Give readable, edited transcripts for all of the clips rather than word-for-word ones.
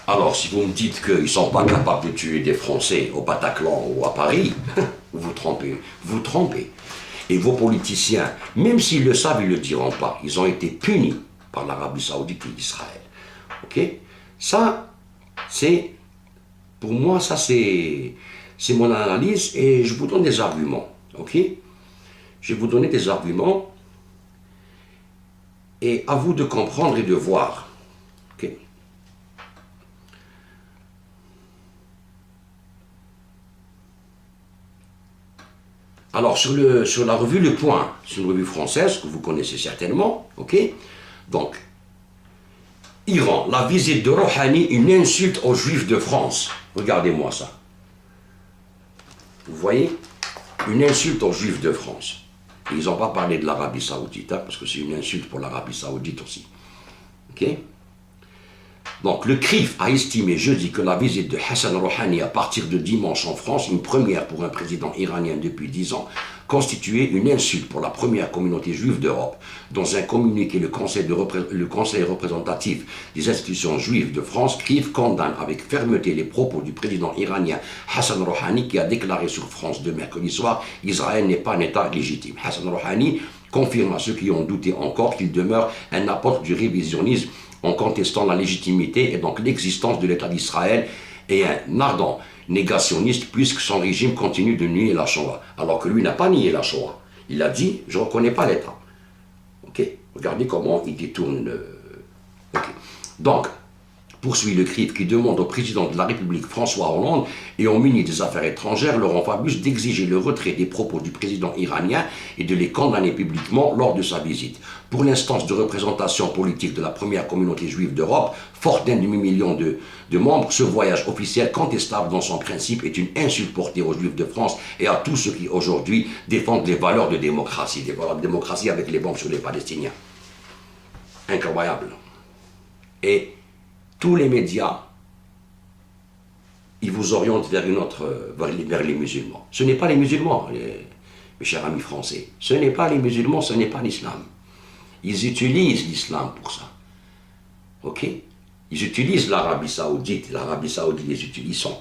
Alors, si vous me dites qu'ils ne sont pas capables de tuer des Français au Bataclan ou à Paris, vous vous trompez. Vous trompez. Et vos politiciens, même s'ils le savent, ils ne le diront pas. Ils ont été punis par l'Arabie Saoudite et Israël. Ok? Ça, c'est, pour moi, ça c'est mon analyse et je vous donne des arguments. Ok? Je vais vous donner des arguments et à vous de comprendre et de voir. Ok? Alors, sur la revue Le Point, c'est une revue française que vous connaissez certainement, ok? Donc, Iran, la visite de Rouhani, une insulte aux Juifs de France. Regardez-moi ça. Vous voyez? Une insulte aux Juifs de France. Et ils n'ont pas parlé de l'Arabie Saoudite, hein, parce que c'est une insulte pour l'Arabie Saoudite aussi. Ok? Donc, le CRIF a estimé jeudi que la visite de Hassan Rouhani à partir de dimanche en France, une première pour un président iranien depuis 10 ans, constituait une insulte pour la première communauté juive d'Europe. Dans un communiqué, le Conseil représentatif des institutions juives de France, CRIF, condamne avec fermeté les propos du président iranien Hassan Rouhani qui a déclaré sur France 2 mercredi soir « Israël n'est pas un État légitime ». Hassan Rouhani confirme à ceux qui ont douté encore qu'il demeure un apôtre du révisionnisme en contestant la légitimité et donc l'existence de l'État d'Israël et un ardent négationniste puisque son régime continue de nier la Shoah. Alors que lui n'a pas nié la Shoah. Il a dit « je ne reconnais pas l'État ». Ok? Regardez comment il détourne Ok. Donc, poursuit le CRIF qui demande au président de la République François Hollande et au ministre des Affaires étrangères Laurent Fabius d'exiger le retrait des propos du président iranien et de les condamner publiquement lors de sa visite. Pour l'instance de représentation politique de la première communauté juive d'Europe, forte d'un demi-million de membres, ce voyage officiel contestable dans son principe est une insulte portée aux Juifs de France et à tous ceux qui aujourd'hui défendent les valeurs de démocratie, des valeurs de démocratie avec les bombes sur les Palestiniens. Incroyable. Et tous les médias, ils vous orientent vers vers les musulmans. Ce n'est pas les musulmans, mes chers amis français. Ce n'est pas les musulmans, ce n'est pas l'islam. Ils utilisent l'islam pour ça. Ok? Ils utilisent l'Arabie Saoudite. L'Arabie Saoudite les utilise. Ils sont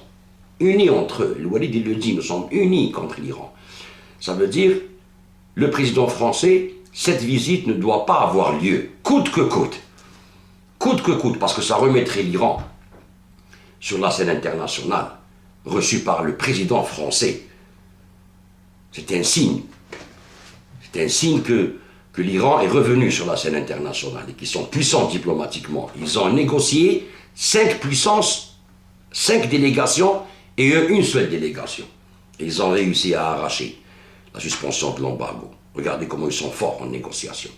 unis entre eux. Le Walid il le dit, nous sommes unis contre l'Iran. Ça veut dire, le président français, cette visite ne doit pas avoir lieu, coûte que coûte. Coûte que coûte, parce que ça remettrait l'Iran sur la scène internationale, reçu par le président français. C'est un signe. C'est un signe que l'Iran est revenu sur la scène internationale et qu'ils sont puissants diplomatiquement. Ils ont négocié 5 puissances, 5 délégations et eux, une seule délégation. Et ils ont réussi à arracher la suspension de l'embargo. Regardez comment ils sont forts en négociation.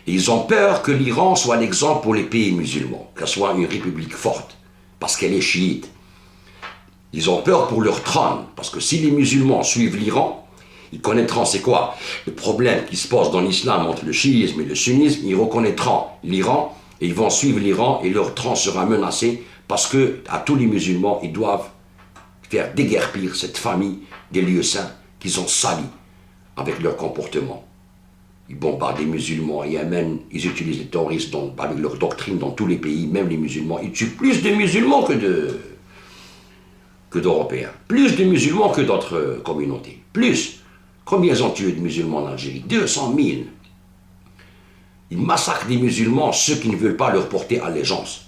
Et ils ont peur que l'Iran soit l'exemple pour les pays musulmans, qu'elle soit une république forte, parce qu'elle est chiite. Ils ont peur pour leur trône, parce que si les musulmans suivent l'Iran, ils connaîtront c'est quoi le problème qui se pose dans l'islam entre le chiisme et le sunnisme, ils reconnaîtront l'Iran et ils vont suivre l'Iran et leur trône sera menacé parce que à tous les musulmans, ils doivent faire déguerpir cette famille des lieux saints qu'ils ont salis avec leur comportement. Ils bombardent les musulmans, Yémen, ils utilisent les terroristes avec leur doctrine dans tous les pays, même les musulmans. Ils tuent plus de musulmans que d'Européens. Plus de musulmans que d'autres communautés. Plus. Combien ils ont tué de musulmans en Algérie? 200 000. Ils massacrent des musulmans, ceux qui ne veulent pas leur porter allégeance.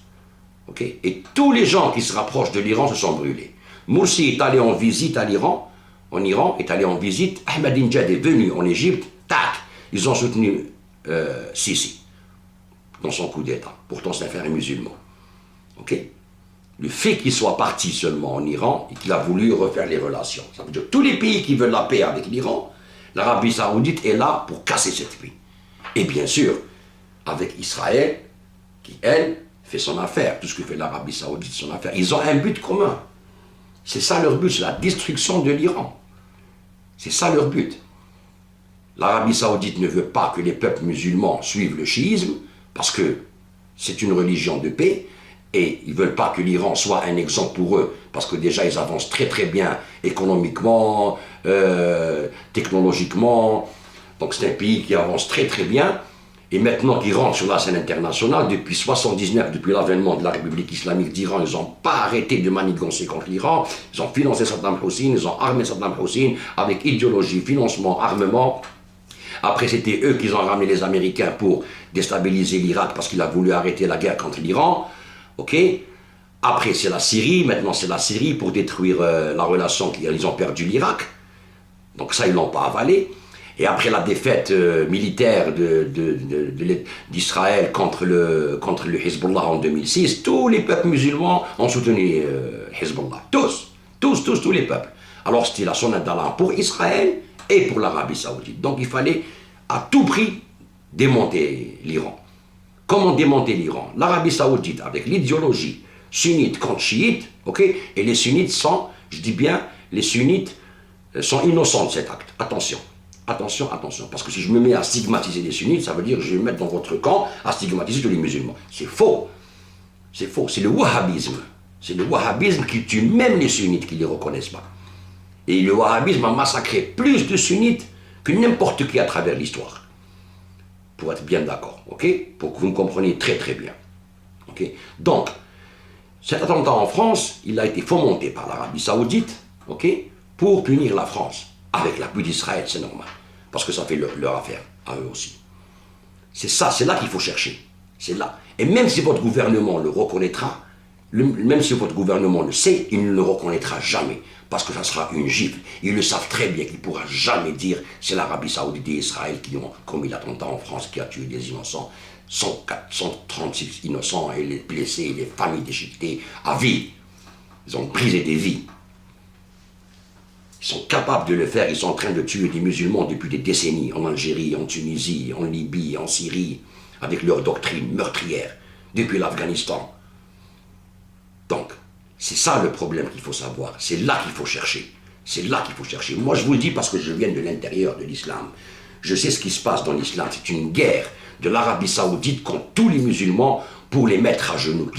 Okay? Et tous les gens qui se rapprochent de l'Iran se sont brûlés. Morsi est allé en visite à l'Iran, en Iran, est allé en visite. Ahmadinejad est venu en Égypte, tac, ils ont soutenu Sisi dans son coup d'État. Pourtant, c'est un frère musulman. Ok? Le fait qu'il soit parti seulement en Iran et qu'il a voulu refaire les relations. Ça veut dire que tous les pays qui veulent la paix avec l'Iran, l'Arabie Saoudite est là pour casser cette paix. Et bien sûr, avec Israël, qui, elle, fait son affaire. Tout ce que fait l'Arabie Saoudite, son affaire. Ils ont un but commun. C'est ça leur but, c'est la destruction de l'Iran. C'est ça leur but. L'Arabie Saoudite ne veut pas que les peuples musulmans suivent le chiisme, parce que c'est une religion de paix, et ils ne veulent pas que l'Iran soit un exemple pour eux, parce que déjà ils avancent très très bien économiquement, technologiquement, donc c'est un pays qui avance très très bien, et maintenant qui rentrent sur la scène internationale, depuis 1979, depuis l'avènement de la République islamique d'Iran, ils n'ont pas arrêté de manigancer contre l'Iran, ils ont financé Saddam Hussein, ils ont armé Saddam Hussein avec idéologie, financement, armement. Après, c'était eux qui ont ramené les Américains pour déstabiliser l'Irak parce qu'il a voulu arrêter la guerre contre l'Iran. Ok. Après, c'est la Syrie. Maintenant, c'est la Syrie pour détruire la relation qu'ils ont perdu l'Irak. Donc ça, ils ne l'ont pas avalé. Et après la défaite militaire d'Israël contre le Hezbollah en 2006, tous les peuples musulmans ont soutenu Hezbollah. Tous les peuples. Alors c'était la sonnette d'alarme pour Israël et pour l'Arabie Saoudite. Donc il fallait à tout prix démonter l'Iran. Comment démonter l'Iran? L'Arabie Saoudite, avec l'idéologie sunnite contre chiite, ok, et les sunnites sont, je dis bien, les sunnites sont innocents de cet acte. Attention. Attention, parce que si je me mets à stigmatiser les sunnites, ça veut dire que je vais me mettre dans votre camp à stigmatiser tous les musulmans. C'est faux. C'est faux. C'est le wahhabisme. C'est le wahhabisme qui tue même les sunnites qui ne les reconnaissent pas. Et le wahhabisme a massacré plus de sunnites que n'importe qui à travers l'histoire. Pour être bien d'accord, ok? Pour que vous me compreniez très très bien. Ok? Donc, cet attentat en France, il a été fomenté par l'Arabie Saoudite, ok? Pour punir la France. Avec l'appui d'Israël, c'est normal. Parce que ça fait leur affaire, à eux aussi. C'est ça, c'est là qu'il faut chercher. C'est là. Et même si votre gouvernement le reconnaîtra, même si votre gouvernement le sait, il ne le reconnaîtra jamais. Parce que ça sera une gifle. Ils le savent très bien qu'il ne pourra jamais dire c'est l'Arabie Saoudite et Israël qui ont commis l'attentat en France, qui a tué des innocents. 136 innocents et les blessés et les familles déchiquetées à vie. Ils ont brisé des vies. Ils sont capables de le faire, ils sont en train de tuer des musulmans depuis des décennies, en Algérie, en Tunisie, en Libye, en Syrie, avec leur doctrine meurtrière, depuis l'Afghanistan. Donc, c'est ça le problème qu'il faut savoir, c'est là qu'il faut chercher. C'est là qu'il faut chercher. Moi, je vous le dis parce que je viens de l'intérieur de l'islam. Je sais ce qui se passe dans l'islam, c'est une guerre de l'Arabie Saoudite contre tous les musulmans pour les mettre à genoux.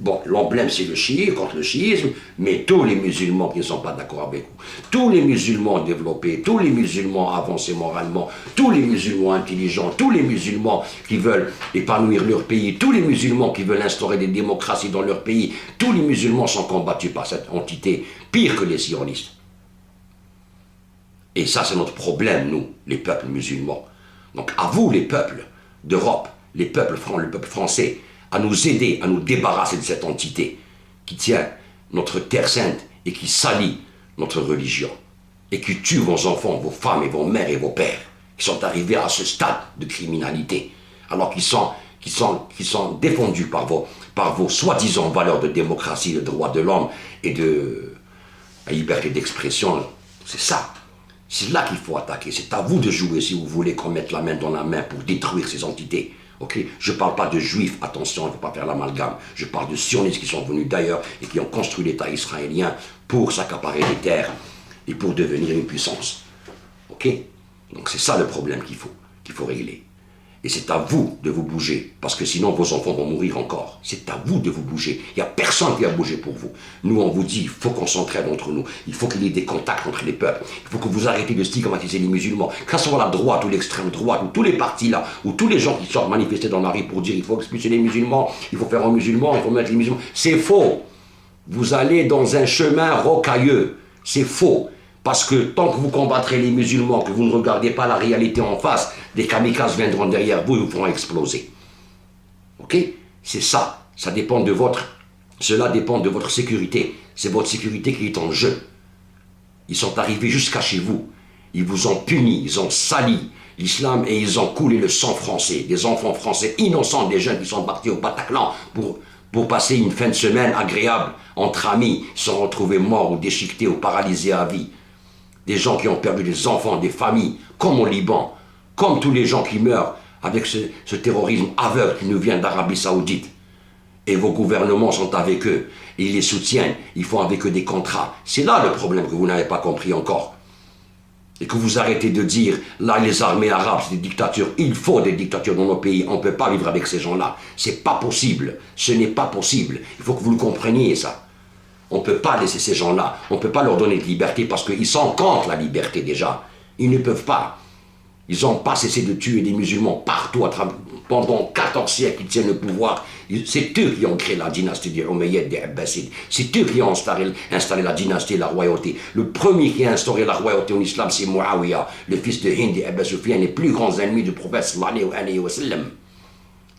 Bon, l'emblème c'est le chiisme, contre le chiisme, mais tous les musulmans qui ne sont pas d'accord avec vous, tous les musulmans développés, tous les musulmans avancés moralement, tous les musulmans intelligents, tous les musulmans qui veulent épanouir leur pays, tous les musulmans qui veulent instaurer des démocraties dans leur pays, tous les musulmans sont combattus par cette entité, pire que les sionistes. Et ça, c'est notre problème, nous, les peuples musulmans. Donc, à vous, les peuples d'Europe, le peuple français, à nous aider, à nous débarrasser de cette entité qui tient notre terre sainte et qui salit notre religion et qui tue vos enfants, vos femmes et vos mères et vos pères qui sont arrivés à ce stade de criminalité alors qu'ils sont défendus par vos soi-disant valeurs de démocratie, de droits de l'homme et de liberté d'expression. C'est ça. C'est là qu'il faut attaquer. C'est à vous de jouer si vous voulez qu'on mette la main dans la main pour détruire ces entités. Okay. Je ne parle pas de juifs, attention, il ne faut pas faire l'amalgame. Je parle de sionistes qui sont venus d'ailleurs et qui ont construit l'État israélien pour s'accaparer des terres et pour devenir une puissance. Ok? Donc c'est ça le problème qu'il faut régler. Et c'est à vous de vous bouger, parce que sinon vos enfants vont mourir encore. C'est à vous de vous bouger. Il n'y a personne qui va bouger pour vous. Nous, on vous dit, il faut qu'on s'entraide entre nous. Il faut qu'il y ait des contacts entre les peuples. Il faut que vous arrêtez de stigmatiser les musulmans. Que ce soit la droite ou l'extrême droite, ou tous les partis là, ou tous les gens qui sortent manifester dans la rue pour dire il faut expulser les musulmans, il faut faire un musulman, il faut mettre les musulmans. C'est faux. Vous allez dans un chemin rocailleux. C'est faux. Parce que tant que vous combattrez les musulmans, que vous ne regardez pas la réalité en face, des kamikazes viendront derrière vous et vous feront exploser. Ok? C'est ça. Cela dépend de votre sécurité. C'est votre sécurité qui est en jeu. Ils sont arrivés jusqu'à chez vous. Ils vous ont puni, ils ont sali l'islam et ils ont coulé le sang français. Des enfants français innocents, des jeunes qui sont partis au Bataclan pour passer une fin de semaine agréable entre amis, se sont retrouvés morts ou déchiquetés ou paralysés à vie. Des gens qui ont perdu des enfants, des familles, comme au Liban, comme tous les gens qui meurent avec ce terrorisme aveugle qui nous vient d'Arabie Saoudite. Et vos gouvernements sont avec eux, ils les soutiennent, ils font avec eux des contrats. C'est là le problème que vous n'avez pas compris encore. Et que vous arrêtez de dire, là les armées arabes, c'est des dictatures. Il faut des dictatures dans nos pays, on ne peut pas vivre avec ces gens-là. C'est pas possible, ce n'est pas possible. Il faut que vous le compreniez ça. On ne peut pas laisser ces gens-là, on ne peut pas leur donner de liberté parce qu'ils sont contre la liberté déjà. Ils ne peuvent pas. Ils n'ont pas cessé de tuer des musulmans partout pendant 14 siècles. Ils tiennent le pouvoir. C'est eux qui ont créé la dynastie des Omeyyades, des Abbasides. C'est eux qui ont installé la dynastie, la royauté. Le premier qui a instauré la royauté en islam, c'est Muawiyah, le fils de Hind et Abba Sufyan, les plus grands ennemis du prophète sallallahu alayhi wa sallam.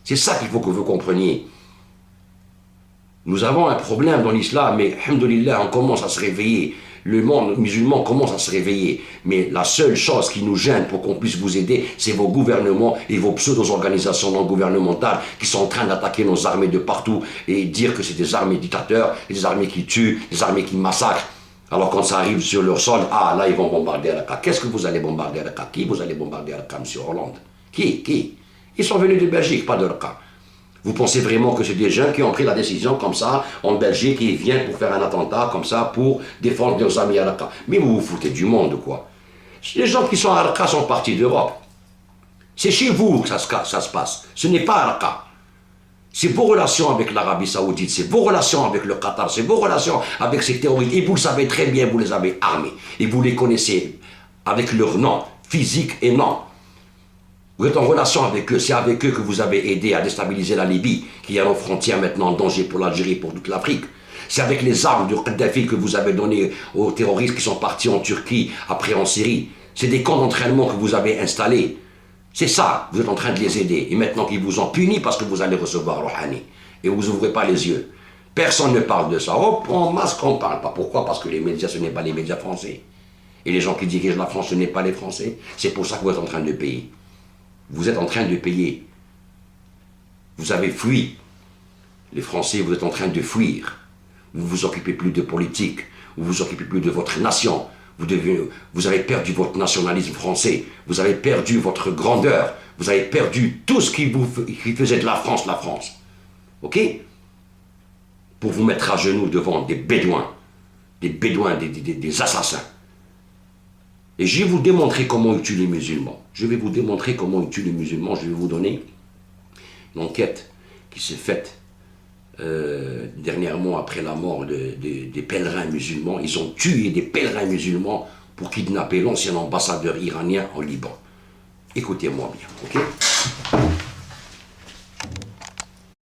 C'est ça qu'il faut que vous compreniez. Nous avons un problème dans l'islam, mais alhamdoulilah, on commence à se réveiller. Le monde musulman commence à se réveiller. Mais la seule chose qui nous gêne pour qu'on puisse vous aider, c'est vos gouvernements et vos pseudo-organisations non gouvernementales qui sont en train d'attaquer nos armées de partout et dire que c'est des armées dictateurs, des armées qui tuent, des armées qui massacrent. Alors quand ça arrive sur leur sol, ah là ils vont bombarder Raqqa. Qu'est-ce que vous allez bombarder Raqqa? Qui vous allez bombarder Raqqa, M. Hollande? Qui? Ils sont venus de Belgique, pas de Raqqa. Vous pensez vraiment que c'est des gens qui ont pris la décision comme ça, en Belgique, et ils viennent pour faire un attentat comme ça, pour défendre leurs amis à Raqqa? Mais vous vous foutez du monde, quoi. Les gens qui sont à Raqqa sont partis d'Europe. C'est chez vous que ça se passe. Ce n'est pas à Raqqa. C'est vos relations avec l'Arabie Saoudite, c'est vos relations avec le Qatar, c'est vos relations avec ces terroristes. Et vous le savez très bien, vous les avez armés. Et vous les connaissez avec leur nom, physique et nom. Vous êtes en relation avec eux, c'est avec eux que vous avez aidé à déstabiliser la Libye, qui est à nos frontières maintenant en danger pour l'Algérie, pour toute l'Afrique. C'est avec les armes de Kadhafi que vous avez donné aux terroristes qui sont partis en Turquie, après en Syrie. C'est des camps d'entraînement que vous avez installés. C'est ça, vous êtes en train de les aider. Et maintenant qu'ils vous ont puni parce que vous allez recevoir Rouhani. Et vous n'ouvrez pas les yeux. Personne ne parle de ça. Oh, en masque, on ne parle pas. Pourquoi? Parce que les médias, ce n'est pas les médias français. Et les gens qui dirigent la France, ce n'est pas les Français. C'est pour ça que vous êtes en train de payer. Vous êtes en train de payer. Vous avez fui. Les Français, vous êtes en train de fuir. Vous ne vous occupez plus de politique. Vous ne vous occupez plus de votre nation. Vous avez perdu votre nationalisme français. Vous avez perdu votre grandeur. Vous avez perdu tout ce qui faisait de la France, la France. Ok? Pour vous mettre à genoux devant des bédouins, des assassins. Et je vais vous démontrer comment ils tuent les musulmans. Je vais vous démontrer comment ils tuent les musulmans. Je vais vous donner une enquête qui s'est faite dernièrement après la mort des pèlerins musulmans. Ils ont tué des pèlerins musulmans pour kidnapper l'ancien ambassadeur iranien au Liban. Écoutez-moi bien, ok?